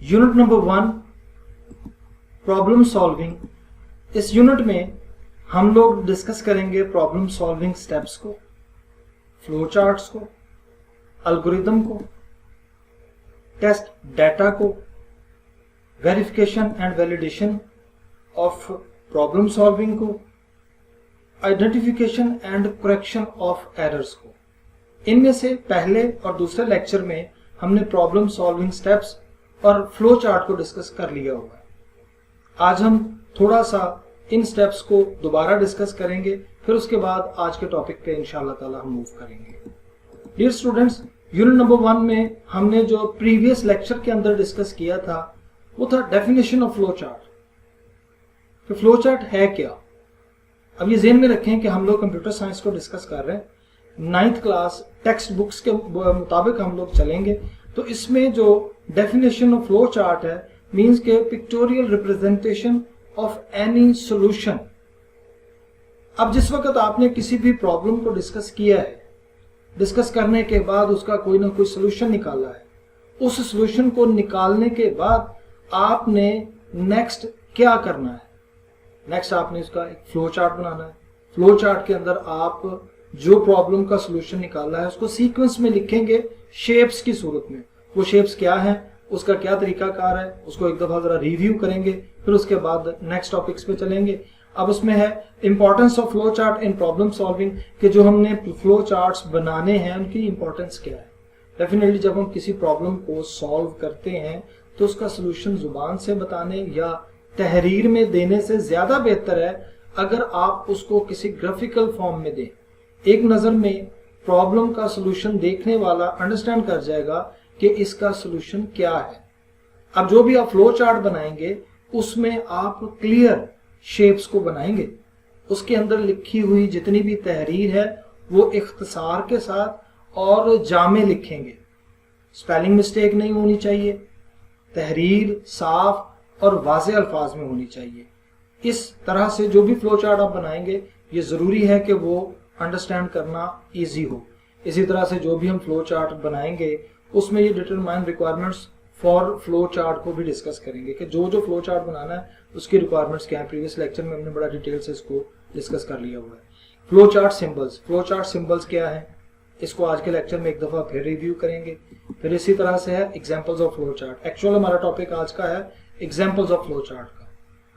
Unit number 1 problem solving. इस unit में हम लोग डिस्कस करेंगे प्रॉब्लम सॉल्विंग स्टेप्स को, फ्लो चार्ट्स को, एल्गोरिदम को, टेस्ट डाटा को, verification and validation of problem solving को, identification and correction of errors को। इनमें से पहले और दूसरे लेक्चर में हमने प्रॉब्लम सॉल्विंग स्टेप्स और फ्लो चार्ट को डिस्कस कर लिया हुआ है। आज हम थोड़ा सा इन स्टेप्स को दोबारा डिस्कस करेंगे, फिर उसके बाद आज के टॉपिक पे इंशाअल्लाह ताला हम मूव करेंगे। डियर स्टूडेंट्स, यूनिट नंबर 1 में हमने जो प्रीवियस लेक्चर के अंदर डिस्कस किया था वो था डेफिनेशन ऑफ फ्लो चार्ट। तो फ्लो चार्ट है क्या? अब ये ज़हन में रखें कि हम लोग कंप्यूटर साइंस को डिस्कस कर रहे हैं, 9th क्लास टेक्स्ट बुक्स के मुताबिक हम लोग चलेंगे। तो इसमें जो डेफिनेशन ऑफ फ्लो चार्ट है मींस के pictorial representation of any solution. अब जिस वक्त आपने किसी भी प्रॉब्लम को डिस्कस किया है, डिस्कस करने के बाद उसका कोई ना कोई सॉल्यूशन निकाला है, उस सॉल्यूशन को निकालने के बाद आपने नेक्स्ट क्या करना है? नेक्स्ट आपने इसका एक फ्लो चार्ट बनाना है। फ्लो चार्ट के अंदर आप जो प्रॉब्लम का सॉल्यूशन निकाला है उसको सीक्वेंस में लिखेंगे, शेप्स की सूरत में। वो शेप्स क्या हैं, उसका क्या तरीकाकार है, उसको एक दफा जरा रिव्यू करेंगे, फिर उसके बाद नेक्स्ट टॉपिक्स पे चलेंगे। अब उसमें है importance of flow chart in problem solving, कि जो हमने फ्लो चार्ट्स बनाने हैं उनकी इंपॉर्टेंस क्या है। डेफिनेटली जब हम किसी प्रॉब्लम को सॉल्व करते हैं तो उसका सोल्यूशन जुबान से बताने या तहरीर में देने से ज्यादा बेहतर है अगर आप उसको किसी ग्राफिकल फॉर्म में दें। एक नजर में प्रॉब्लम का सोल्यूशन देखने वाला अंडरस्टैंड कर जाएगा कि इसका सोल्यूशन क्या है। अब जो भी आप फ्लो चार्ट बनाएंगे उसमें आप क्लियर शेप्स को बनाएंगे, उसके अंदर लिखी हुई जितनी भी तहरीर है वो इख्तिसार के साथ और जामे लिखेंगे। स्पेलिंग मिस्टेक नहीं होनी चाहिए, तहरीर साफ और वाज़ेह अल्फाज में होनी चाहिए। इस तरह से जो भी फ्लो चार्ट आप बनाएंगे ये जरूरी है कि वो अंडरस्टैंड करना इजी हो। इसी तरह से जो भी हम फ्लो चार्ट बनाएंगे उसमें ये determine requirements for flow chart को भी डिस्कस करेंगे कि जो जो फ्लो चार्ट बनाना है उसकी रिक्वायरमेंट्स क्या है। प्रीवियस लेक्चर में हमने बड़ा डिटेल से इसको डिस्कस कर लिया हुआ है। Flow chart symbols, flow chart symbols क्या है इसको आज के लेक्चर में एक दफा फिर रिव्यू करेंगे। फिर इसी तरह से है examples of flow chart. Actual हमारा टॉपिक आज का है एग्जाम्पल्स ऑफ फ्लो चार्ट का।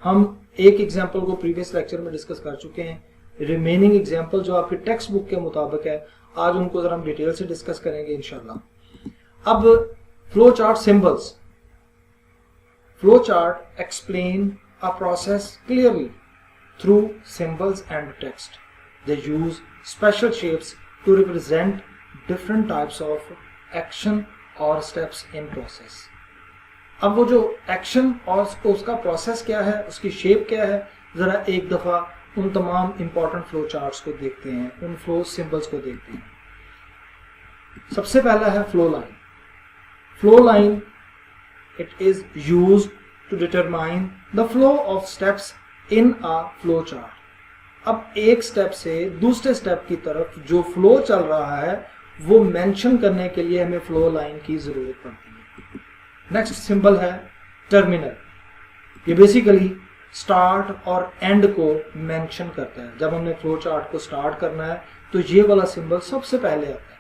हम एक एग्जाम्पल को प्रीवियस लेक्चर में डिस्कस कर चुके हैं। रिमेनिंग एग्जाम्पल जो आपके टेक्स्ट बुक के मुताबिक है आज उनको जरा हम डिटेल से डिस्कस करेंगे इंशाल्लाह। अब flow chart symbols. Flow chart explain a process clearly through symbols and text. They use special shapes to represent different types of action और स्टेप्स इन प्रोसेस। अब वो जो एक्शन और उसका प्रोसेस क्या है, उसकी शेप क्या है, जरा एक दफा उन तमाम इंपॉर्टेंट फ्लो चार्ट्स को देखते हैं, उन फ्लो सिंबल्स को देखते हैं। सबसे पहला है flow line. Flow line it is used to determine the flow of steps in a flow chart. अब एक स्टेप से दूसरे स्टेप की तरफ जो फ्लो चल रहा है वो मेंशन करने के लिए हमें फ्लो लाइन की जरूरत पड़ती है। नेक्स्ट सिंबल है टर्मिनल। ये बेसिकली स्टार्ट और एंड को मेंशन करता है। जब हमने फ्लो चार्ट को स्टार्ट करना है तो ये वाला सिंबल सबसे पहले आता है,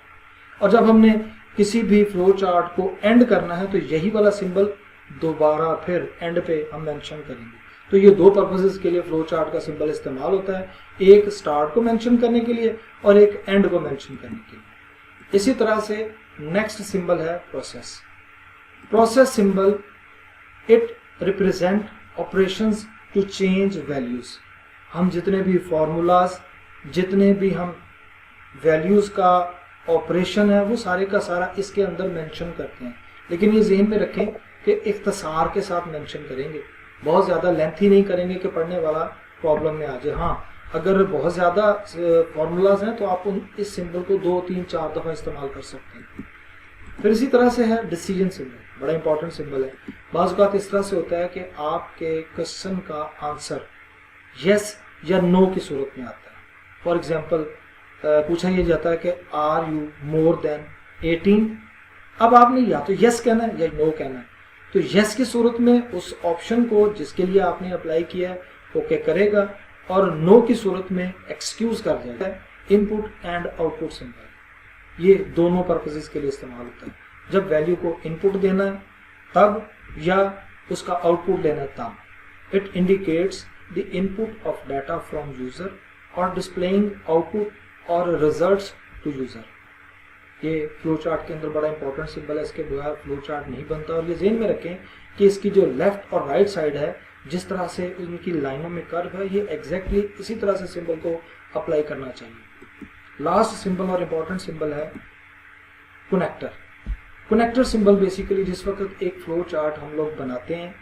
और जब हमने किसी भी फ्लो चार्ट को एंड करना है तो यही वाला सिंबल दोबारा फिर एंड पे हम मेंशन करेंगे। तो ये दो पर्पसेस के लिए फ्लो चार्ट का सिंबल इस्तेमाल होता है, एक स्टार्ट को मेंशन करने के लिए और एक एंड को मेंशन करने के लिए। इसी तरह से नेक्स्ट सिंबल है process. Process symbol it represent operations to change values. हम जितने भी फॉर्मूलाज, जितने भी हम वैल्यूज का ऑपरेशन है वो सारे का सारा इसके अंदर मेंशन करते हैं। लेकिन ये ज़हन में रखें कि इख्तिसार के साथ मेंशन करेंगे, बहुत ज़्यादा लेंथी नहीं करेंगे कि पढ़ने वाला प्रॉब्लम में आ जाए। हाँ, अगर बहुत ज़्यादा फॉर्मूलाज हैं तो आप इस सिंबल को 2, 3, 4 दफ़ा इस्तेमाल कर सकते हैं। फिर इसी तरह से है डिसीजन सिंबल। बड़ा इंपॉर्टेंट सिंबल है। बाज़ औक़ात इस तरह से होता है कि आपके क्वेश्चन का आंसर यस या नो की सूरत में आता है। फॉर एग्जांपल पूछा यह जाता है कि आर यू मोर देन 18। अब आपने या तो यस कहना है या नो कहना है। तो यस की सूरत में उस ऑप्शन को जिसके लिए आपने अप्लाई किया है ओके करेगा, और नो की सूरत में एक्सक्यूज कर जाएगा। इनपुट एंड आउटपुट सिंबल ये दोनों पर्पसेस के लिए इस्तेमाल होता है। जब वैल्यू को इनपुट देना है तब, या उसका आउटपुट लेना है तब। It indicates the input of data from user और डिस्प्लेइंग आउटपुट और रिजल्ट्स टू यूजर। ये फ्लो चार्ट के अंदर बड़ा इंपॉर्टेंट सिंबल है, इसके बगैर फ्लो चार्ट नहीं बनता। और ये ज़हन में रखें कि इसकी जो लेफ्ट और राइट साइड है, जिस तरह से इनकी लाइनों में कर्व है, ये एग्जैक्टली इसी तरह से सिंबल को अप्लाई करना चाहिए। लास्ट सिंबल और इम्पॉर्टेंट सिंबल है कनेक्टर। कनेक्टर सिंबल बेसिकली जिस वक्त एक फ्लो चार्ट हम लोग बनाते हैं,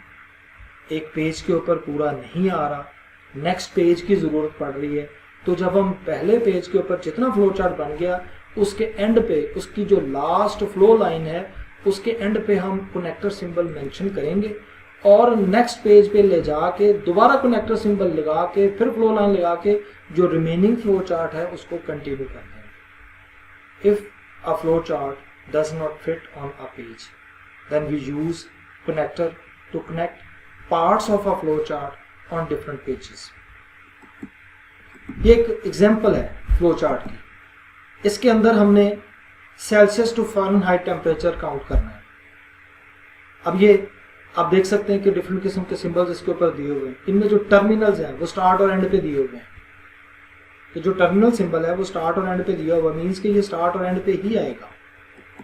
एक पेज के ऊपर पूरा नहीं आ रहा, नेक्स्ट पेज की ज़रूरत पड़ रही है, तो जब हम पहले पेज के ऊपर जितना फ्लो चार्ट बन गया उसके एंड पे, उसकी जो लास्ट फ्लो लाइन है उसके एंड पे हम कनेक्टर सिंबल मेंशन करेंगे, और नेक्स्ट पेज पे ले जाके दोबारा कनेक्टर सिंबल लगा के फिर फ्लो लाइन लगा के जो रिमेनिंग फ्लो चार्ट है उसको कंटिन्यू कर देंगे। If a flow chart does not fit on a page, then we use connector to connect parts of a flow chart on different pages. ये एक एग्जांपल है फ्लो चार्ट की। इसके अंदर हमने Celsius to Fahrenheit temperature count करना है। अब ये आप देख सकते हैं कि डिफरेंट किस्म के सिंबल्स इसके ऊपर दिए हुए हैं। इनमें जो टर्मिनल्स हैं वो स्टार्ट और एंड पे दिए हुए हैं। तो जो टर्मिनल सिंबल है वो स्टार्ट और एंड पे दिया हुआ, मीन्स कि ये स्टार्ट और एंड पे ही आएगा।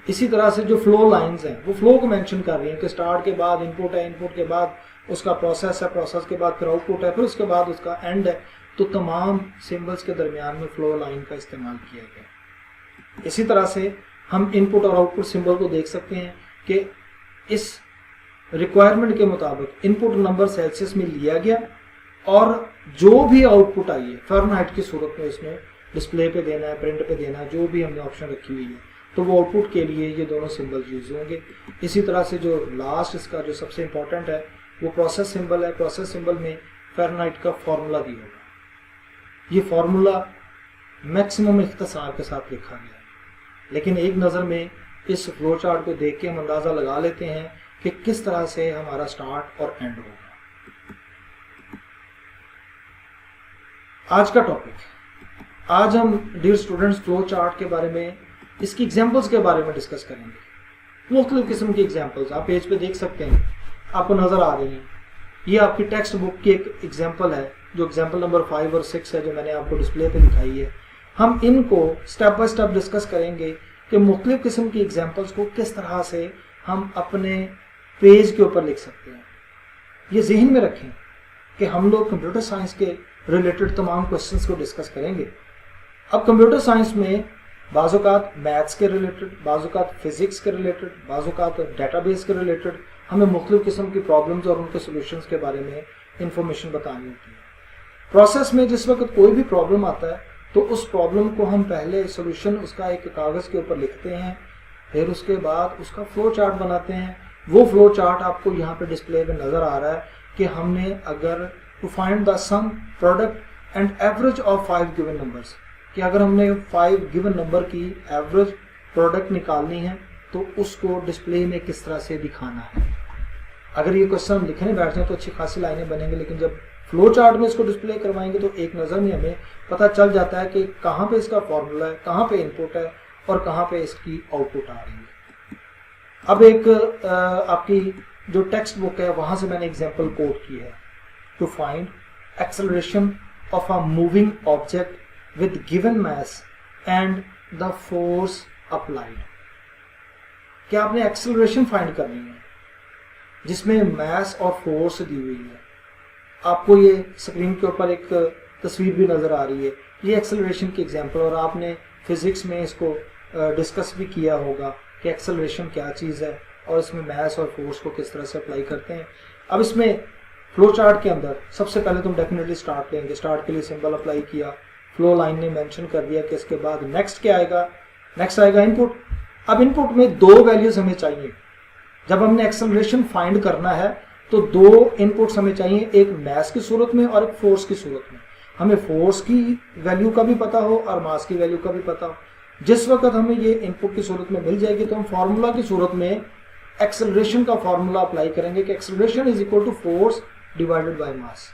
इसी तरह से जो फ्लो लाइंस हैं वो फ्लो को मेंशन कर रही हैं कि स्टार्ट के बाद इनपुट है, इनपुट के बाद उसका प्रोसेस है, प्रोसेस के बाद फिर आउटपुट है, फिर उसके बाद उसका एंड है। तो तमाम सिंबल्स के दरमियान में फ्लो लाइन का इस्तेमाल किया गया। इसी तरह से हम इनपुट और आउटपुट सिंबल को देख सकते हैं कि इस रिक्वायरमेंट के मुताबिक इनपुट नंबर सेल्सियस में लिया गया और जो भी आउटपुट आई है फ़ारेनहाइट की सूरत में उसमें डिस्प्ले पे देना है, प्रिंट पे देना है, जो भी हमने ऑप्शन रखी हुई है, तो वो आउटपुट के लिए ये दोनों सिंबल यूज होंगे। इसी तरह से जो लास्ट इसका जो सबसे इंपॉर्टेंट है वो प्रोसेस सिंबल है। प्रोसेस सिंबल में फ़ारेनहाइट का फॉर्मूला दिया होगा। ये फॉर्मूला मैक्सिमम इख्तिसार के साथ लिखा गया है, लेकिन एक नज़र में इस फ्लो चार्ट को देख के हम अंदाज़ा लगा लेते हैं कि किस तरह से हमारा स्टार्ट और एंड होगा। आज का टॉपिक, आज हम डियर स्टूडेंट्स फ्लो चार्ट के बारे में, इसकी एग्जांपल्स के बारे में डिस्कस करेंगे। मुख्तलिफ किस्म की एग्जांपल्स आप पेज पे देख सकते हैं, आपको नज़र आ रही हैं। ये आपकी टेक्स्ट बुक की एक एग्जांपल है, जो एग्जांपल नंबर 5 और 6 है, जो मैंने आपको डिस्प्ले पे दिखाई है। हम इनको स्टेप बाय स्टेप डिस्कस करेंगे कि मुख्तलिफ किस्म की एग्जांपल्स को किस तरह से हम अपने पेज के ऊपर लिख सकते हैं। ये ज़हन में रखें कि हम लोग कंप्यूटर साइंस के रिलेटेड तमाम क्वेश्चंस को डिस्कस करेंगे। अब कंप्यूटर साइंस में बाज़-औक़ात मैथ्स के रिलेटेड, बाज़-औक़ात फिज़िक्स के रिलेटेड, बाज़-औक़ात डेटाबेस के रिलेटेड हमें मुख्तलिफ किस्म की प्रॉब्लम्स और उनके सोल्यूशंस के बारे में इंफॉर्मेशन बतानी होती है। प्रोसेस में जिस वक्त कोई भी प्रॉब्लम आता है तो उस प्रॉब्लम को हम पहले सोल्यूशन उसका एक कागज़ के ऊपर लिखते हैं, फिर उसके बाद उसका फ्लो चार्ट बनाते हैं। वो फ्लो चार्ट आपको यहाँ पे डिस्प्ले पे नज़र आ रहा है कि हमने अगर to find the sum, product and average of 5 given numbers, कि अगर हमने 5 गिवन नंबर की एवरेज प्रोडक्ट निकालनी है तो उसको डिस्प्ले में किस तरह से दिखाना है। अगर ये क्वेश्चन हम लिखने बैठते हैं तो अच्छी खासी लाइनें बनेंगे, लेकिन जब फ्लो चार्ट में इसको डिस्प्ले करवाएंगे तो एक नज़र में हमें पता चल जाता है कि कहाँ पे इसका फॉर्मूला है, कहाँ पे इनपुट है और कहाँ पे इसकी आउटपुट आ रही है। अब एक आपकी जो टेक्स्ट बुक है वहाँ से मैंने एग्जांपल कोट की है। To find acceleration of a moving object with given mass and the force applied. क्या आपने एक्सेलरेशन फाइंड करनी है जिसमें मास और फोर्स दी हुई है। आपको ये स्क्रीन के ऊपर एक तस्वीर भी नज़र आ रही है, ये एक्सेलरेशन की एग्जांपल, और आपने फिजिक्स में इसको डिस्कस भी किया होगा कि एक्सेलरेशन क्या चीज़ है और इसमें मास और फोर्स को किस तरह से अप्लाई करते हैं। अब इसमें फ्लो चार्ट के अंदर सबसे पहले तुम डेफिनेटली स्टार्ट लेंगे, स्टार्ट के लिए सिंबल अप्लाई किया, फ्लो लाइन ने मेंशन कर दिया कि इसके बाद नेक्स्ट क्या आएगा, नेक्स्ट आएगा इनपुट। अब इनपुट में 2 वैल्यूज हमें चाहिए। जब हमने एक्सेलरेशन फाइंड करना है तो 2 इनपुट्स हमें चाहिए, एक मास की सूरत में और एक फोर्स की सूरत में। हमें फोर्स की वैल्यू का भी पता हो और मास की वैल्यू का भी पता हो। जिस वक्त हमें ये इनपुट की सूरत में मिल जाएगी तो हम फार्मूला की सूरत में एक्सेलरेशन का फॉर्मूला अप्लाई करेंगे कि acceleration is equal to force divided by mass,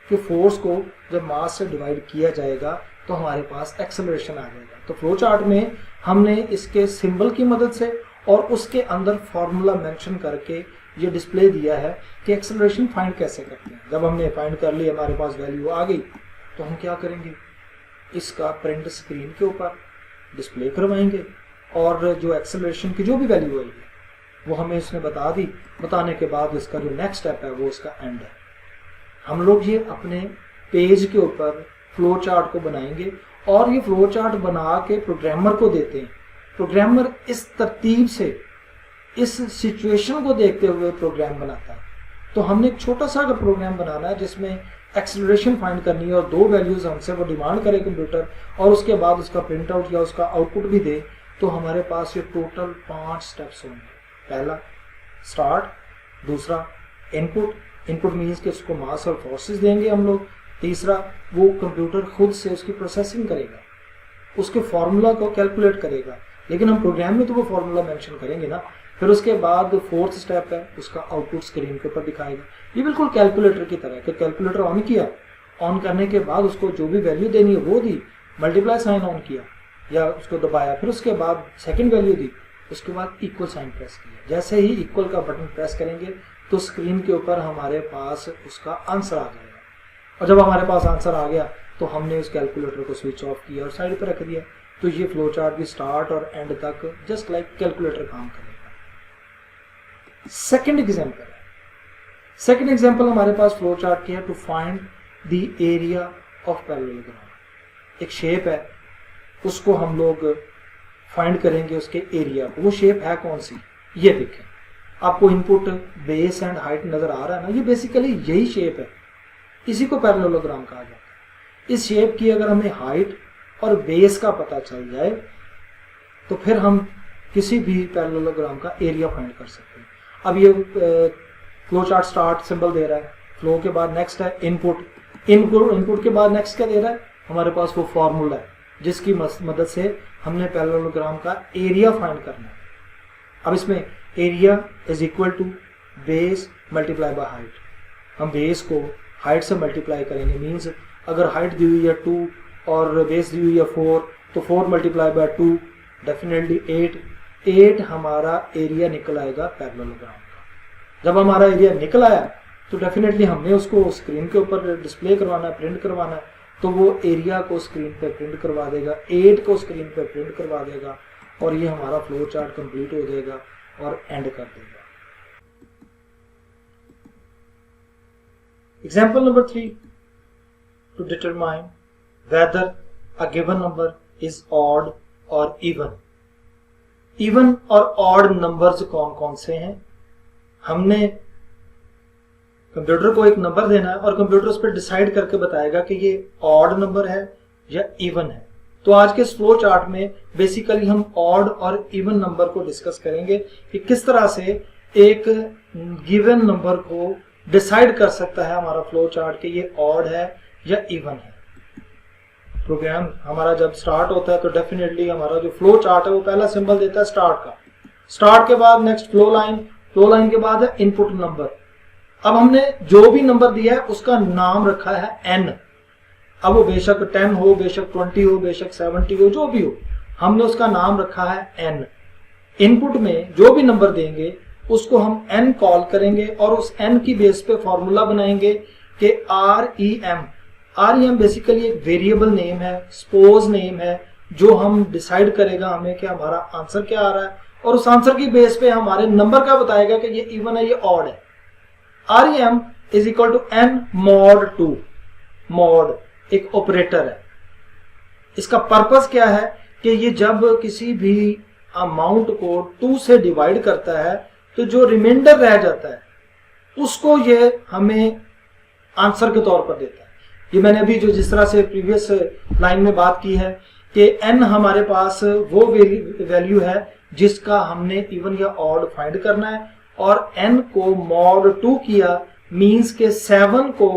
कि फोर्स को जब मास से डिवाइड किया जाएगा तो हमारे पास एक्सेलरेशन आ जाएगा। तो फ्लो चार्ट में हमने इसके सिंबल की मदद से और उसके अंदर फॉर्मूला मेंशन करके ये डिस्प्ले दिया है कि एक्सेलरेशन फाइंड कैसे करते हैं। जब हमने फाइंड कर ली, हमारे पास वैल्यू आ गई, तो हम क्या करेंगे, इसका प्रिंट स्क्रीन के ऊपर डिस्प्ले करवाएंगे और जो एक्सेलरेशन की जो भी वैल्यू आई है वो हमें इसने बता दी। बताने के बाद इसका जो नेक्स्ट स्टेप है वो इसका एंड है। हम लोग ये अपने पेज के ऊपर फ्लो चार्ट को बनाएंगे और ये फ्लो चार्ट बना के प्रोग्रामर को देते हैं। प्रोग्रामर इस तरतीब से इस सिचुएशन को देखते हुए प्रोग्राम बनाता है। तो हमने एक छोटा सा अगर प्रोग्राम बनाना है जिसमें एक्सेलरेशन फाइंड करनी है और 2 वैल्यूज हमसे वो डिमांड करे कंप्यूटर और उसके बाद उसका प्रिंट आउट या उसका आउटपुट भी दे, तो हमारे पास ये टोटल 5 स्टेप्स होंगे। पहला स्टार्ट, दूसरा इनपुट, इनपुट मीन्स कि उसको मास और फोर्सेस देंगे हम लोग। तीसरा वो कंप्यूटर खुद से उसकी प्रोसेसिंग करेगा, उसके फॉर्मूला को कैलकुलेट करेगा, लेकिन हम प्रोग्राम में तो वो फॉर्मूला मेंशन करेंगे ना। फिर उसके बाद 4th स्टेप है, उसका आउटपुट स्क्रीन के ऊपर दिखाएगा। ये बिल्कुल कैलकुलेटर की तरह है कि कैलकुलेटर ऑन किया, ऑन करने के बाद उसको जो भी वैल्यू देनी है वो दी, मल्टीप्लाई साइन ऑन किया या उसको दबाया, फिर उसके बाद सेकंड वैल्यू दी, उसके बाद इक्वल साइन प्रेस किया। जैसे ही इक्वल का बटन प्रेस करेंगे तो स्क्रीन के ऊपर हमारे पास उसका आंसर आ जाएगा। और जब हमारे पास आंसर आ गया तो हमने उस कैलकुलेटर को स्विच ऑफ किया और साइड पर रख दिया। तो ये फ्लो चार्ट भी स्टार्ट और एंड तक जस्ट लाइक कैलकुलेटर काम करेगा। सेकंड एग्जांपल है, सेकंड एग्जांपल हमारे पास फ्लो चार्ट की है to find the area of parallelogram. एक शेप है, उसको हम लोग फाइंड करेंगे उसके एरिया को। वो शेप है कौन सी, ये देखें, आपको इनपुट बेस एंड हाइट नजर आ रहा है ना, ये बेसिकली यही शेप है, इसी को पैरेललोग्राम कहा जाता है। इस शेप की अगर हमें हाइट और बेस का पता चल जाए तो फिर हम किसी भी पैरेललोग्राम का एरिया फाइंड कर सकते हैं। अब ये फ्लो चार्ट स्टार्ट सिंबल दे रहा है, फ्लो के बाद नेक्स्ट है इनपुट, इनपुट के बाद नेक्स्ट क्या दे रहा है, हमारे पास वो फॉर्मूला है जिसकी मदद से हमने पैरेललोग्राम का एरिया फाइंड करना है। अब इसमें area is equal to base multiply by height. हम बेस को हाइट से मल्टीप्लाई करेंगे, मीन्स अगर हाइट दी हुई है 2 और बेस दी हुई है 4, तो 4 मल्टीप्लाई बाय 2 डेफिनेटली 8 हमारा एरिया निकल आएगा पैरेललोग्राम का। जब हमारा एरिया निकल आया तो डेफिनेटली हमने उसको स्क्रीन के ऊपर डिस्प्ले करवाना है, प्रिंट करवाना है, तो वो एरिया को स्क्रीन पे प्रिंट करवा देगा, 8 को स्क्रीन पे प्रिंट करवा देगा और ये हमारा फ्लो चार्ट कंप्लीट हो जाएगा और एंड कर देगा। Example number 3, to determine whether a given number is odd और इवन। इवन और ऑड नंबर्स कौन कौन से हैं, हमने कंप्यूटर को एक नंबर देना है और कंप्यूटर उस पर डिसाइड करके बताएगा कि ये ऑड नंबर है या इवन है। तो आज के फ्लो चार्ट में बेसिकली हम ऑड और इवन नंबर को डिस्कस करेंगे कि किस तरह से एक गिवन नंबर को डिसाइड कर सकता है हमारा फ्लो चार्ट कि ये ऑड है या इवन है। प्रोग्राम हमारा जब स्टार्ट होता है तो डेफिनेटली हमारा जो फ्लो चार्ट है वो पहला सिंबल देता है स्टार्ट का। स्टार्ट के बाद next flow line, flow line के बाद है इनपुट नंबर। अब हमने जो भी नंबर दिया है उसका नाम रखा है n। अब वो बेशक 10 हो, बेशक 20 हो, बेशक 70 हो, जो भी हो, हमने उसका नाम रखा है n। इनपुट में जो भी नंबर देंगे उसको हम n कॉल करेंगे और उस n की बेस पे फॉर्मूला बनाएंगे कि REM बेसिकली एक वेरिएबल नेम है, सपोज नेम है, जो हम डिसाइड करेगा हमें कि हमारा आंसर क्या आ रहा है और उस आंसर की बेस पे हमारे नंबर का बताएगा कि ये इवन है, ये ऑड है। REM is equal to n mod 2। mod एक ऑपरेटर है। इसका पर्पस क्या है कि ये जब किसी भी अमाउंट को 2 से डिवाइड करता है तो जो रिमाइंडर रह जाता है उसको ये हमें आंसर के तौर पर देता है। ये मैंने अभी जो जिस तरह से प्रीवियस लाइन में बात की है कि n हमारे पास वो वैल्यू है जिसका हमने इवन या ऑड फाइंड करना है और n को mod 2 किया, मींस के 7 को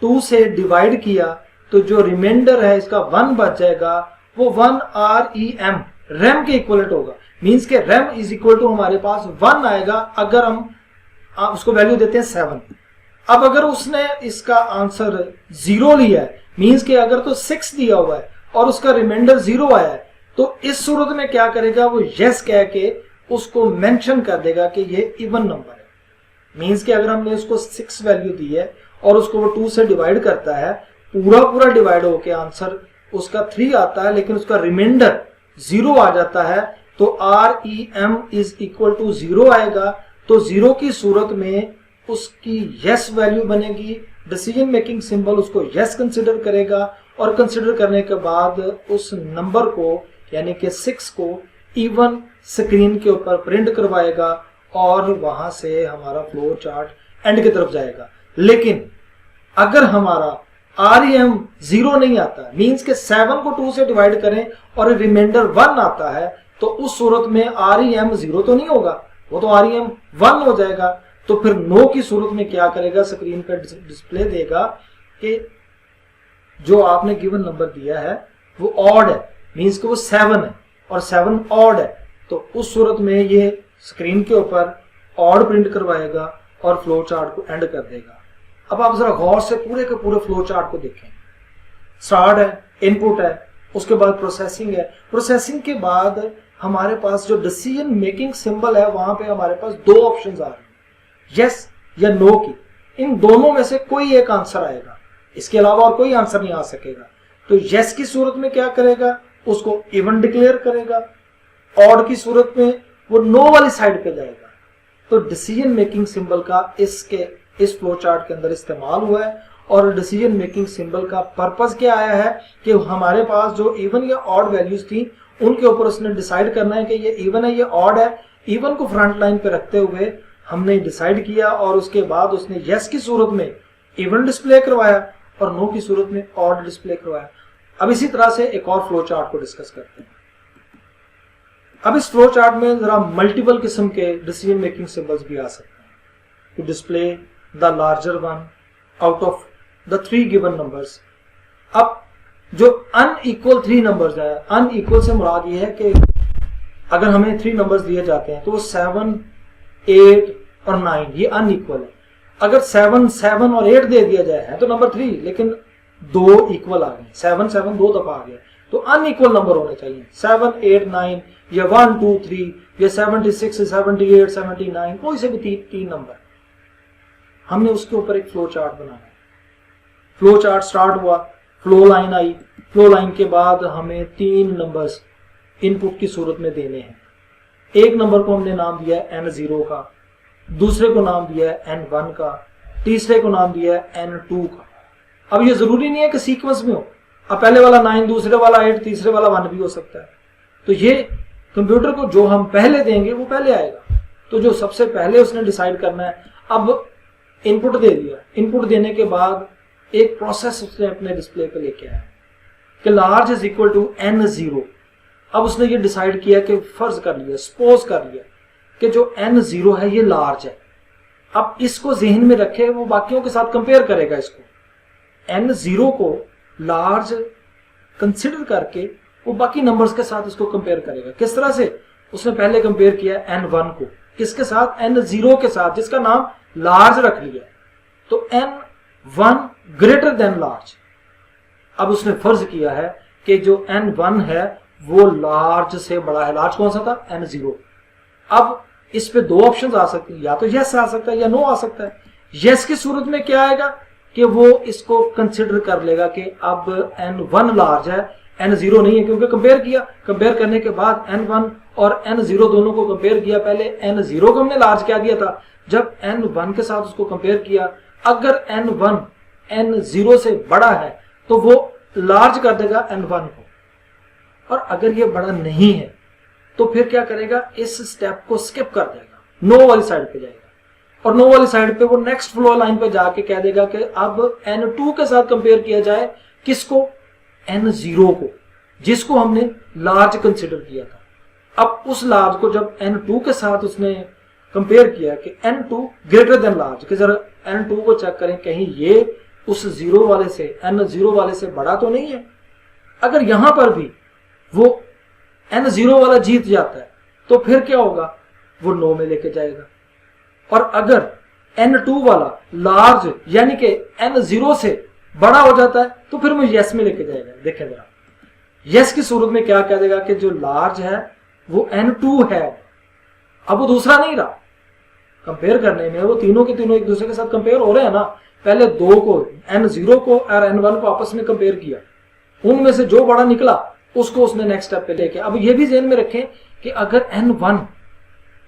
2 से डिवाइड किया तो जो रिमाइंडर है इसका 1 बच जाएगा। वो 1 REM रैम के इक्वलेंट होगा। मींस के रैम इज इक्वल टू हमारे पास 1 आएगा अगर हम उसको वैल्यू देते हैं 7। अब अगर उसने इसका आंसर 0 लिया है, मींस के अगर तो 6 दिया हुआ है और उसका रिमाइंडर 0 आया है, तो इस सूरत में क्या करेगा, वो यस कह के उसको मेंशन कर देगा कि ये इवन नंबर है। मींस के अगर हमने उसको 6 वैल्यू दी है और उसको वो 2 से डिवाइड करता है, पूरा डिवाइड होके आंसर उसका 3 आता है, लेकिन उसका रिमाइंडर 0 आ जाता है, तो REM इज इक्वल टू 0 आएगा। तो 0 की सूरत में उसकी यस वैल्यू बनेगी, डिसीजन मेकिंग सिंबल उसको यस कंसिडर करेगा और कंसिडर करने के बाद उस नंबर को यानी कि 6 को इवन स्क्रीन के ऊपर प्रिंट करवाएगा और वहां से हमारा फ्लो चार्ट एंड की तरफ जाएगा। लेकिन अगर हमारा REM 0 नहीं आता, मींस के 7 को 2 से डिवाइड करें और रिमाइंडर 1 आता है, तो उस सूरत में REM 0 तो नहीं होगा, वो तो REM 1 हो जाएगा। तो फिर नो की सूरत में क्या करेगा, स्क्रीन पर डिस्प्ले देगा कि जो आपने गिवन नंबर दिया है वो ऑड है, मींस कि वो 7 है और 7 ऑड है। तो उस सूरत में ये स्क्रीन के ऊपर ऑड प्रिंट करवाएगा और फ्लो चार्ट को एंड कर देगा। अब आप जरा गौर से पूरे के पूरे फ्लो चार्ट को देखें। स्टार्ट है, इनपुट है, उसके बाद प्रोसेसिंग है, प्रोसेसिंग के बाद हमारे पास जो डिसीजन मेकिंग सिंबल है वहां पे हमारे पास 2 ऑप्शंस आ रहे हैं, यस या नो की। इन दोनों में से कोई एक आंसर आएगा, इसके अलावा और कोई आंसर नहीं आ सकेगा। तो यस की सूरत में क्या करेगा, उसको इवन डिक्लेयर करेगा, ऑड की सूरत में वो नो वाली साइड पे जाएगा। तो डिसीजन मेकिंग सिंबल का इस फ्लो चार्ट के अंदर इस्तेमाल हुआ है। और डिसीजन मेकिंग सिंबल का पर्पस क्या आया है कि हमारे पास जो इवन या ऑड वैल्यूज थी उनके ऊपर उसने डिसाइड करना है कि ये इवन है ये ऑड है। इवन को फ्रंट लाइन पे रखते हुए हमने डिसाइड किया और उसके बाद उसने यस की सूरत में इवन डिस्प्ले करवाया और नो की सूरत में ऑड डिस्प्ले करवाया। अब इसी तरह से एक और फ्लो चार्ट को डिस्कस करते हैं। अब इस फ्लो चार्ट में जरा मल्टीपल किस्म के डिसीजन मेकिंग सिंबल्स भी आ सकते हैं to display the larger one out of the 3 given numbers. अब जो अनइक्वल 3 नंबर्स है, अनइक्वल से मुराद ये है कि अगर हमें 3 नंबर्स दिए जाते हैं तो वो 7, 8 और 9 ये अनइक्वल है। अगर 7, 7 और 8 दे दिया जाए है तो नंबर 3, लेकिन 2 इक्वल आ गए, 7, 7 2 दफा आ गया, तो अनइक्वल नंबर होने चाहिए 7, 8, 9 या 1, 2, 3 या 76, 78, 79, कोई से भी 3 नंबर। हमने उसके ऊपर एक फ्लो चार्ट बनाना है। फ्लो चार्ट स्टार्ट हुआ, फ्लो लाइन आई, फ्लो लाइन के बाद हमें 3 नंबर्स इनपुट की सूरत में देने हैं। एक नंबर को हमने नाम दिया है N0 का, दूसरे को नाम दिया है N1 का, तीसरे को नाम दिया है N2 का। अब ये जरूरी नहीं है कि सीक्वेंस में हो, अब पहले वाला 9, दूसरे वाला 8, तीसरे वाला 1 भी हो सकता है। तो ये कंप्यूटर को जो हम पहले देंगे वो पहले आएगा। तो जो सबसे पहले उसने डिसाइड करना है, अब इनपुट दे दिया, इनपुट देने के बाद एक प्रोसेस उसने अपने डिस्प्ले पे लेके आया कि large is equal to N0। अब उसने ये डिसाइड किया कि फर्ज कर लिया, सपोज कर लिया कि जो N0 है ये लार्ज है। अब इसको जहन में रखे, वो बाकियों के साथ कंपेयर करेगा, इसको N0 को लार्ज कंसिडर करके वो बाकी नंबर्स के साथ इसको कंपेयर करेगा। किस तरह से? उसने पहले कंपेयर किया N1 को किसके साथ, N0 के साथ, जिसका नाम लार्ज रख लिया, तो N1 ग्रेटर देन लार्ज। अब उसने फर्ज किया है कि जो N1 है वो लार्ज से बड़ा है। लार्ज कौन सा था? N0। अब इस पे 2 ऑप्शंस आ सकते हैं, या तो यस आ सकता है या नो आ सकता है। यस की सूरत में क्या आएगा कि वो इसको कंसिडर कर लेगा कि अब N1 लार्ज है, N0 नहीं है, क्योंकि कंपेयर किया, कंपेयर करने के बाद N1 और N0 दोनों को कंपेयर किया। पहले N0 को हमने लार्ज क्या दिया था, जब N1 के साथ उसको कंपेयर किया, अगर N1 N0 से बड़ा है तो वो लार्ज कर देगा N1 को, और अगर ये बड़ा नहीं है तो फिर क्या करेगा, इस स्टेप को स्किप कर देगा, नो वाली साइड पे जाएगा, और नो वाली साइड पे वो नेक्स्ट फ्लो लाइन पे जाके कह देगा कि अब N2 के साथ कंपेयर किया जाए, किसको? N0 को, जिसको हमने लार्ज कंसिडर किया था। अब उस लार्ज को जब N2 के साथ उसने कंपेयर किया कि N2 ग्रेटर देन लार्ज, कि जरा N2 को चेक करें कहीं ये उस 0 वाले से, N0 वाले से बड़ा तो नहीं है। अगर यहां पर भी वो n0 वाला जीत जाता है तो फिर क्या होगा, वो नो में लेके जाएगा। और अगर n2 वाला लार्ज यानी कि n0 से बड़ा हो जाता है तो फिर वो यस में लेके जाएगा। देखें जरा, यस की सूरत में क्या कह देगा कि जो लार्ज है वो n2 है, अब वो दूसरा नहीं रहा। कंपेयर करने में वो तीनों के तीनों एक दूसरे के साथ कंपेयर हो रहे हैं ना। पहले दो को n0 को और n1 को आपस में कंपेयर किया, उनमें से जो बड़ा निकला उसको उसने नेक्स्ट स्टेप पे लेके। अब ये भी ध्यान में रखें कि अगर n1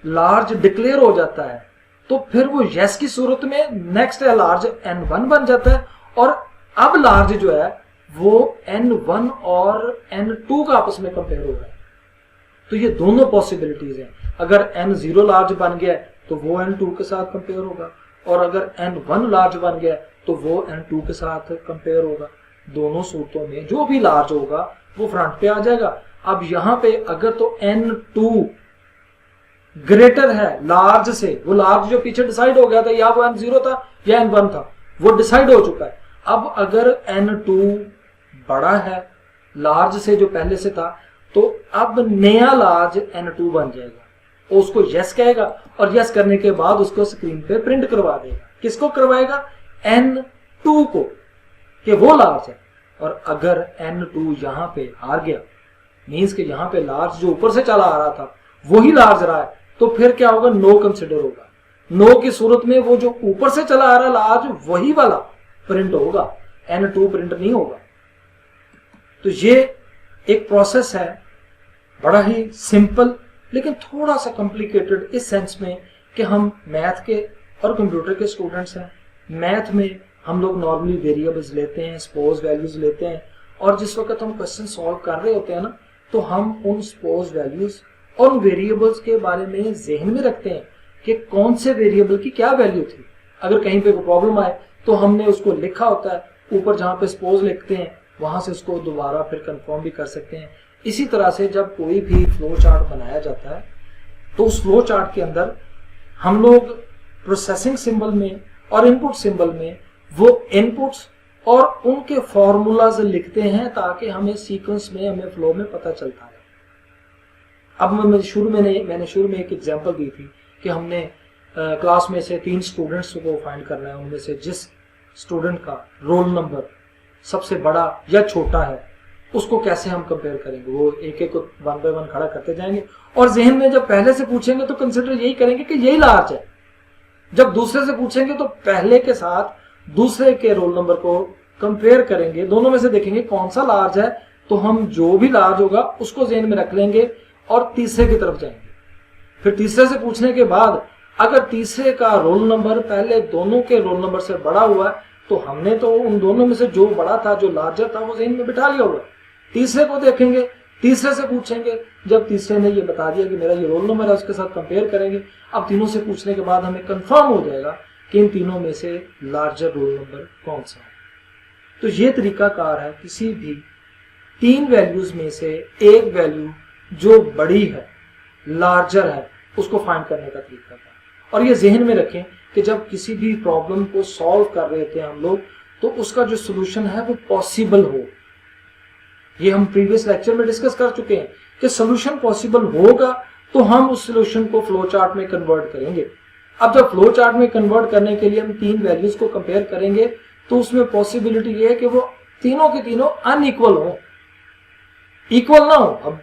लार्ज डिक्लेयर हो जाता है तो फिर वो यस की सूरत में नेक्स्ट है लार्ज n1 बन जाता है, और अब लार्ज जो है वो n1 और n2 का आपस में कंपेयर हो रहा है। तो ये दोनों पॉसिबिलिटीज हैं। अगर n0 लार्ज बन गया तो वो n2 के साथ कंपेयर होगा, और अगर n1 लार्ज बन गया तो वो n2 के साथ कंपेयर होगा। दोनों सूरतों में जो भी लार्ज होगा वो फ्रंट पे आ जाएगा। अब यहां पे अगर तो n2 ग्रेटर है लार्ज से, वो लार्ज जो पीछे डिसाइड हो गया था, या वो n0 था या n1 था, वो डिसाइड हो चुका है। अब अगर n2 बड़ा है लार्ज से जो पहले से था, तो अब नया लार्ज n2 बन जाएगा। उसको यस कहेगा और यस करने के बाद उसको स्क्रीन पे प्रिंट करवा देगा। किसको करवाएगा, n2 को, कि वो लार्ज है। और अगर n2 यहां पे हार गया, मींस कि यहां पे लार्ज जो ऊपर से चला आ रहा था वही लार्ज रहा है, तो फिर क्या होगा, नो कंसिडर होगा। नो की सूरत में वो जो ऊपर से चला आ रहा लार्ज वही वाला प्रिंट होगा, n2 प्रिंट नहीं होगा। तो ये एक प्रोसेस है, बड़ा ही सिंपल लेकिन थोड़ा सा कॉम्प्लिकेटेड इस सेंस में कि हम मैथ के और कंप्यूटर के स्टूडेंट्स हैं। मैथ में हम लोग नॉर्मली वेरिएबल्स लेते हैं, सपोज वैल्यूज लेते हैं, और जिस वक्त हम क्वेश्चन सॉल्व कर रहे होते हैं ना, तो हम उन सपोज वैल्यूज और उन वेरिएबल्स के बारे में जहन में रखते हैं कि कौन से वेरिएबल की क्या वैल्यू थी। अगर कहीं पे कोई प्रॉब्लम आए तो हमने उसको लिखा होता है, ऊपर जहां पे सपोज लिखते हैं वहां से उसको दोबारा फिर कंफर्म भी कर सकते हैं। इसी तरह से जब कोई भी फ्लो चार्ट बनाया जाता है तो उस फ्लो चार्ट के अंदर हम लोग प्रोसेसिंग सिंबल में और इनपुट सिंबल में वो इनपुट्स और उनके फॉर्मूलाज लिखते हैं ताकि हमें सीक्वेंस में, हमें फ्लो में पता चलता है। अब मैंने शुरू में एक एग्जांपल दी थी कि हमने क्लास में से 3 स्टूडेंट्स को फाइंड करना है, उनमें से जिस स्टूडेंट का रोल नंबर सबसे बड़ा या छोटा है उसको कैसे हम कंपेयर करेंगे। वो एक एक को 1 बाय 1 खड़ा करते जाएंगे, और जहन में जब पहले से पूछेंगे तो कंसिडर यही करेंगे कि यही लार्ज है। जब दूसरे से पूछेंगे तो पहले के साथ दूसरे के रोल नंबर को कंपेयर करेंगे, दोनों में से देखेंगे कौन सा लार्ज है, तो हम जो भी लार्ज होगा उसको जहन में रख लेंगे और तीसरे की तरफ जाएंगे। फिर तीसरे से पूछने के बाद अगर तीसरे का रोल नंबर पहले दोनों के रोल नंबर से बड़ा हुआ है तो हमने तो उन दोनों में से जो बड़ा था, जो लार्जर था, वो जहन में बिठा लिया होगा। तीसरे को देखेंगे, तीसरे से पूछेंगे, जब तीसरे ने ये बता दिया कि मेरा ये रोल नंबर है, उसके साथ कंपेयर करेंगे। अब तीनों से पूछने के बाद हमें कंफर्म हो जाएगा कि इन तीनों में से लार्जर रोल नंबर कौन सा है। तो ये तरीकाकार है किसी भी 3 वैल्यूज में से एक वैल्यू जो बड़ी है, लार्जर है, उसको फाइंड करने का तरीका था। और ये जहन में रखें कि जब किसी भी प्रॉब्लम को सॉल्व कर रहे थे हम लोग, तो उसका जो सोल्यूशन है वो पॉसिबल हो। ये हम प्रीवियस लेक्चर में डिस्कस कर चुके हैं कि सोल्यूशन पॉसिबल होगा तो हम उस सोल्यूशन को फ्लो चार्ट में कन्वर्ट करेंगे। अब जब फ्लो चार्ट में कन्वर्ट करने के लिए हम 3 वैल्यूज को कंपेयर करेंगे तो उसमें पॉसिबिलिटी ये है कि वो तीनों के तीनों अनइक्वल हो, इक्वल ना हो। अब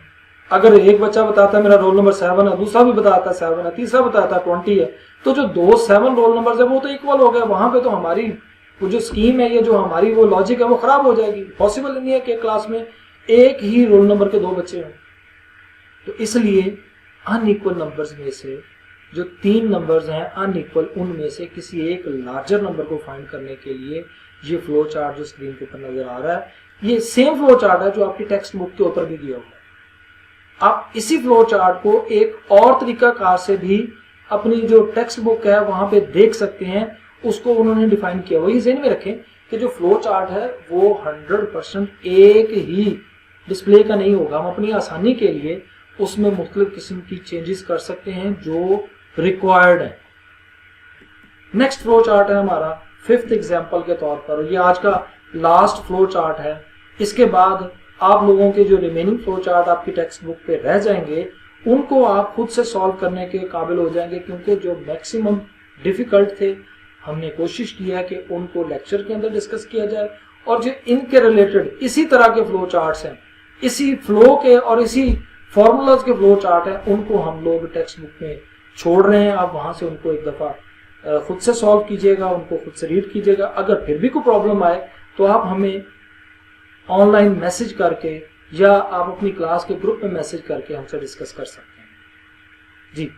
अगर एक बच्चा बताता है मेरा रोल नंबर 7 है, दूसरा भी बताता है 7 है, तीसरा बताता है 20 है, तो जो 2 7 रोल नंबर है वो तो इक्वल हो गए। वहां पे तो हमारी वो जो स्कीम है, ये जो हमारी वो लॉजिक है, वो खराब हो जाएगी। पॉसिबल नहीं है कि क्लास में एक ही रोल नंबर के 2 बच्चे हों। तो इसलिए अनइक्वल नंबर्स में से जो 3 नंबर्स हैं अनइक्वल, उनमें से किसी एक लार्जर नंबर को फाइंड करने के लिए ये फ्लो चार्ट जो स्क्रीन के ऊपर नजर आ रहा है, ये सेम फ्लो चार्ट है जो आपकी टेक्स्ट बुक के ऊपर भी दिया हुआ है। आप इसी फ्लो चार्ट को एक और तरीकाकार से भी अपनी जो टेक्स्ट बुक है वहां पे देख सकते हैं, उसको उन्होंने डिफाइन किया। वही ज़हन में रखें कि जो फ्लो चार्ट है वो 100% एक ही डिस्प्ले का नहीं होगा। हम अपनी आसानी के लिए उसमें मुख्तलिफ किस्म की चेंजेस कर सकते हैं जो रिक्वायर्ड है। नेक्स्ट फ्लो चार्ट है हमारा 5th एग्जाम्पल के तौर पर, ये आज का लास्ट फ्लो चार्ट है। इसके बाद आप लोगों के जो रिमेनिंग फ्लो चार्ट आपकी टेक्स्ट बुक पे रह जाएंगे उनको आप खुद से सॉल्व करने के काबिल हो जाएंगे, क्योंकि जो मैक्सिमम डिफिकल्ट थे हमने कोशिश की है कि उनको लेक्चर के अंदर डिस्कस किया जाए, और जो इनके रिलेटेड इसी तरह के फ्लो चार्ट्स हैं, इसी फ्लो के और इसी फॉर्मूलाज के फ्लो चार्ट हैं, उनको हम लोग टेक्स्ट बुक में छोड़ रहे हैं। आप वहां से उनको एक दफा खुद से सॉल्व कीजिएगा, उनको खुद से रीड कीजिएगा। अगर फिर भी कोई प्रॉब्लम आए तो आप हमें ऑनलाइन मैसेज करके या आप अपनी क्लास के ग्रुप में मैसेज करके हमसे डिस्कस कर सकते हैं जी।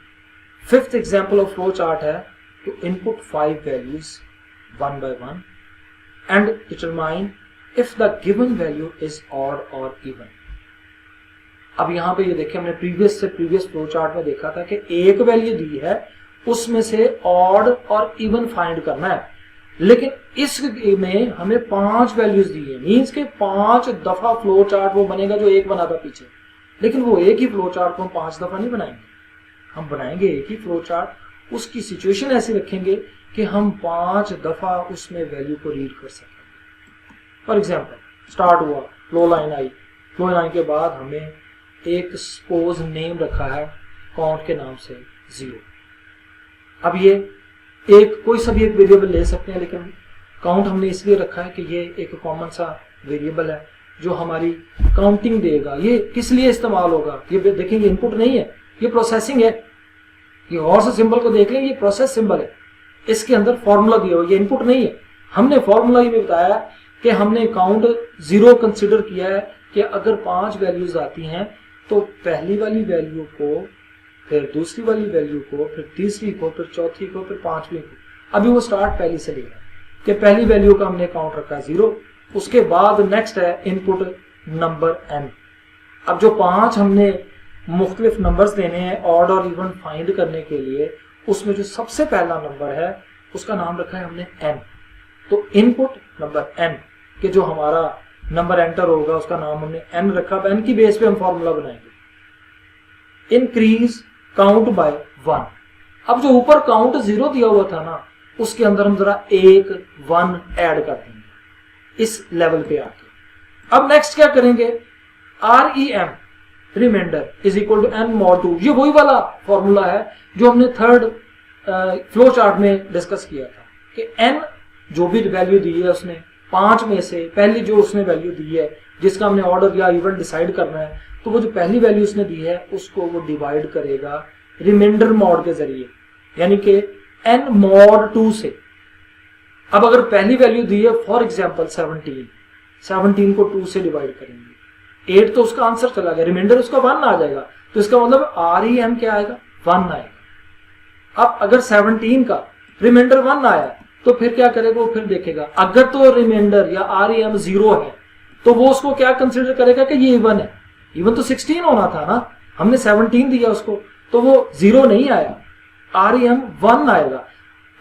Fifth example of flow chart है to input 5 values 1 by 1 and determine if the given value is odd और इवन। अब यहां पे ये देखिए, हमने प्रीवियस फ्लो चार्ट में देखा था कि एक वैल्यू दी है, उसमें से ऑड और इवन फाइंड करना है, लेकिन इस में हमें 5 वैल्यूज दी है, मींस के 5 दफा फ्लो चार्ट वो बनेगा जो एक बना था पीछे, लेकिन वो एक ही फ्लो चार्ट को हम 5 दफा नहीं बनाएंगे, हम बनाएंगे एक ही फ्लो चार्ट। उसकी सिचुएशन ऐसी रखेंगे कि हम 5 दफा उसमें वैल्यू को रीड कर सकें। फॉर एग्जाम्पल स्टार्ट हुआ, फ्लो लाइन आई, फ्लो लाइन के बाद हमें एक सपोज नेम रखा है काउंट के नाम से 0। अब ये एक कोई सा भी एक वेरिएबल ले सकते हैं, लेकिन काउंट हमने इसलिए रखा है कि ये एक कॉमन सा वेरिएबल है जो हमारी काउंटिंग देगा। ये किस लिए इस्तेमाल होगा, ये देखेंगे, इनपुट नहीं है, ये प्रोसेसिंग है। ये और से सिंबल को देख लें, ये प्रोसेस सिंबल है, इसके अंदर फॉर्मूला दिया हुआ, ये इनपुट नहीं है। हमने फॉर्मूला ही में बताया कि हमने काउंट 0 कंसिडर किया है कि अगर 5 वैल्यूज आती हैं तो पहली वाली वैल्यू को, फिर दूसरी वाली वैल्यू को, फिर तीसरी को, फिर चौथी को, फिर पांचवी को। अभी वो स्टार्ट पहली से लिया कि पहली वैल्यू का हमने काउंट रखा 0, उसके बाद नेक्स्ट है इनपुट नंबर n। अब जो 5 हमने मुख्तलिफ नंबर्स देने हैं ऑड और इवन फाइंड करने के लिए, उसमें जो सबसे पहला नंबर है उसका नाम रखा है हमने n। तो इनपुट नंबर n के जो हमारा नंबर एंटर होगा उसका नाम हमने n रखा। n की बेस पे हम फॉर्मूला बनाएंगे, इंक्रीज काउंट बाय 1। अब जो ऊपर काउंट 0 दिया हुआ था ना, उसके अंदर हम जरा 1 1 ऐड कर देंगे इस लेवल पे आके। अब नेक्स्ट क्या करेंगे, REM remainder is equal to n mod 2। ये वही वाला फॉर्मूला है जो हमने थर्ड फ्लो चार्ट में डिस्कस किया था कि n जो भी वैल्यू दी है उसने 5 में से पहली जो उसने वैल्यू दी है जिसका हमने ऑर्डर या इवन डिसाइड करना है, तो वो जो पहली वैल्यू उसने दी है उसको वो डिवाइड करेगा रिमाइंडर मॉड के जरिए, यानी कि n mod 2 से। अब अगर पहली वैल्यू दी है फॉर एग्जांपल 17 को 2 से डिवाइड करेंगे, 8 तो उसका आंसर चला गया, रिमाइंडर उसका 1 आ जाएगा, तो इसका मतलब REM क्या आएगा, 1 आएगा। अब अगर 17 का रिमाइंडर 1 आया तो फिर क्या करेगा, वो फिर देखेगा अगर तो रिमाइंडर या REM 0 है तो वो उसको क्या कंसिडर करेगा कि ये इवन है। इवन तो 16 होना था ना, हमने 17 दिया उसको, तो वो 0 नहीं आया, REM 1 आएगा।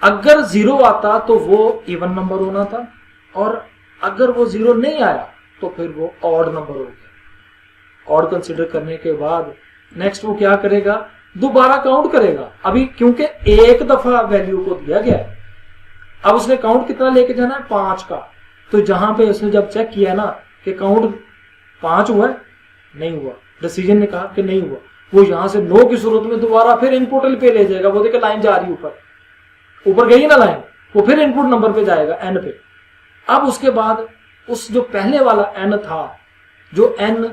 अगर 0 आता तो वो इवन नंबर होना था, और अगर वो 0 नहीं आया तो फिर वो ऑड नंबर हो गया। ऑड कंसिडर करने के बाद नेक्स्ट वो क्या करेगा, दोबारा काउंट करेगा। अभी क्योंकि एक दफा वैल्यू को दिया गया है, अब उसने काउंट कितना लेके जाना है, 5 का। तो जहां पे उसने जब चेक किया ना कि काउंट 5 हुआ है, नहीं हुआ, डिसीजन ने कहा कि नहीं हुआ, वो यहां से 9 की सूरत में दोबारा फिर इनपुट पे ले जाएगा। वो देखे लाइन जा रही ऊपर गई ना लाइन, वो फिर इनपुट नंबर पे जाएगा n पे। अब उसके बाद उस जो पहले वाला n था, जो n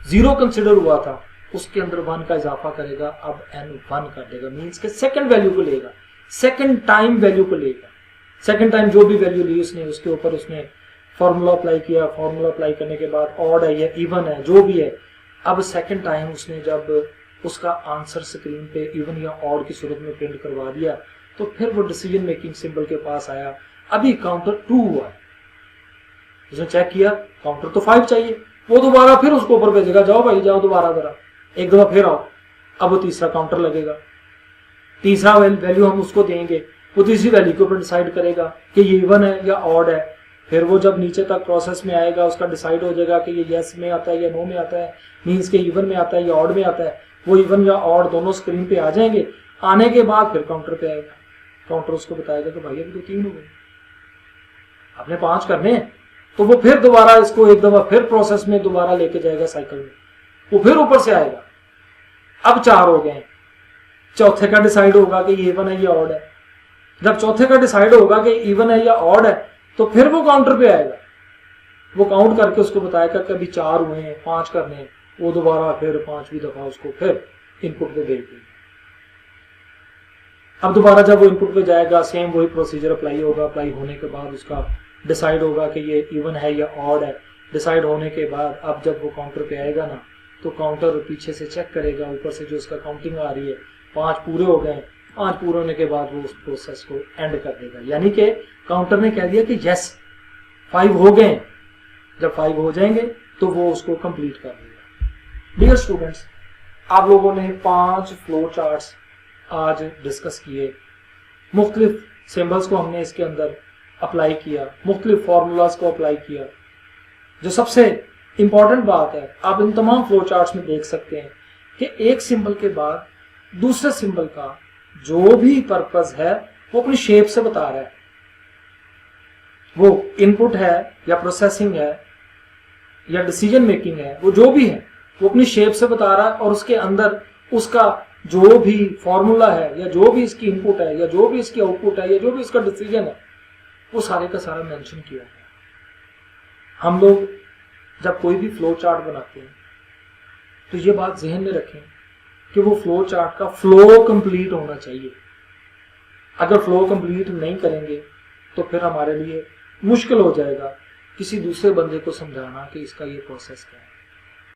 0 कंसिडर हुआ था, उसके अंदर 1 का इजाफा करेगा, अब n 1 कर देगा, मीन्स के सेकंड वैल्यू को लेगा, सेकंड टाइम वैल्यू को लेगा। सेकंड टाइम जो भी वैल्यू ली उसने, उसके ऊपर उसने फॉर्मूला अप्लाई किया, फॉर्मूला अप्लाई करने के बाद ऑड है या इवन है जो भी है, अब सेकंड टाइम उसने जब उसका आंसर स्क्रीन पे इवन या ऑड की सूरत में प्रिंट करवा दिया, तो फिर वो डिसीजन मेकिंग सिंबल के पास आया। अभी काउंटर 2 हुआ है, उसने चेक किया काउंटर तो 5 चाहिए, वो दोबारा फिर उसको ऊपर भेजेगा, जाओ भाई जाओ दोबारा जरा एक दफा फिर आओ। अब वो तीसरा काउंटर लगेगा, तीसरा वैल्यू हम उसको देंगे, वो तीसरी वैल्यू के ऊपर डिसाइड करेगा कि ये इवन है या ऑड है। फिर वो जब नीचे तक प्रोसेस में आएगा, उसका डिसाइड हो जाएगा कि ये यस में आता है या नो में आता है, मीन्स के इवन में आता है या ऑड में आता है। वो इवन या ऑड दोनों स्क्रीन पे आ जाएंगे, आने के बाद फिर काउंटर पे आएगा, काउंटर उसको बताएगा कि भाई अभी तो 3 हो गए, आपने 5 करने हैं। तो वो फिर दोबारा इसको एक दफा फिर प्रोसेस में दोबारा लेके जाएगा साइकिल में, वो फिर ऊपर से आएगा। अब 4 हो गए, चौथे का डिसाइड होगा कि इवन है या ऑड है। जब चौथे का डिसाइड होगा कि इवन है या ऑड है तो फिर वो काउंटर पे आएगा, वो काउंट करके उसको बताएगा कि अभी 4 हुए हैं, 5 करने हैं, वो दोबारा फिर 5वीं दफा उसको फिर इनपुट पे भेज देगा। अब दोबारा जब वो इनपुट पे जाएगा सेम वही प्रोसीजर अप्लाई होगा। अप्लाई होने के बाद उसका डिसाइड होगा कि ये इवन है या ऑड है। डिसाइड होने के बाद अब जब वो काउंटर पे आएगा ना तो काउंटर पीछे से चेक करेगा, ऊपर से जो उसका काउंटिंग आ रही है 5 पूरे हो गए, 5 पूरे होने के बाद वो उस प्रोसेस को एंड कर देगा। यानी कि काउंटर ने कह दिया कि यस 5 हो गए। जब 5 हो जाएंगे तो वो उसको कंप्लीट कर देगा। डियर स्टूडेंट्स, आप लोगों ने 5 फ्लो चार्ट्स आज डिस्कस किए। मुख्तलिफ सिंबल्स को हमने इसके अंदर अप्लाई किया, मुख्तलिफ फार्मूलाज को अप्लाई किया। जो सबसे इंपॉर्टेंट बात है, आप इन तमाम फ्लो चार्ट्स में देख सकते हैं कि एक सिंबल के बाद दूसरे सिंबल का जो भी पर्पस है वो अपनी शेप से बता रहा है। वो इनपुट है या प्रोसेसिंग है या डिसीजन मेकिंग है, वो जो भी है वो अपनी शेप से बता रहा है और उसके अंदर उसका जो भी फॉर्मूला है या जो भी इसकी इनपुट है या जो भी इसकी आउटपुट है या जो भी इसका डिसीजन है वो सारे का सारा मेंशन किया है। हम लोग जब कोई भी फ्लो चार्ट बनाते हैं तो ये बात जहन में रखें कि वो फ्लो चार्ट का फ्लो कंप्लीट होना चाहिए। अगर फ्लो कंप्लीट नहीं करेंगे तो फिर हमारे लिए मुश्किल हो जाएगा किसी दूसरे बंदे को समझाना कि इसका ये प्रोसेस क्या है।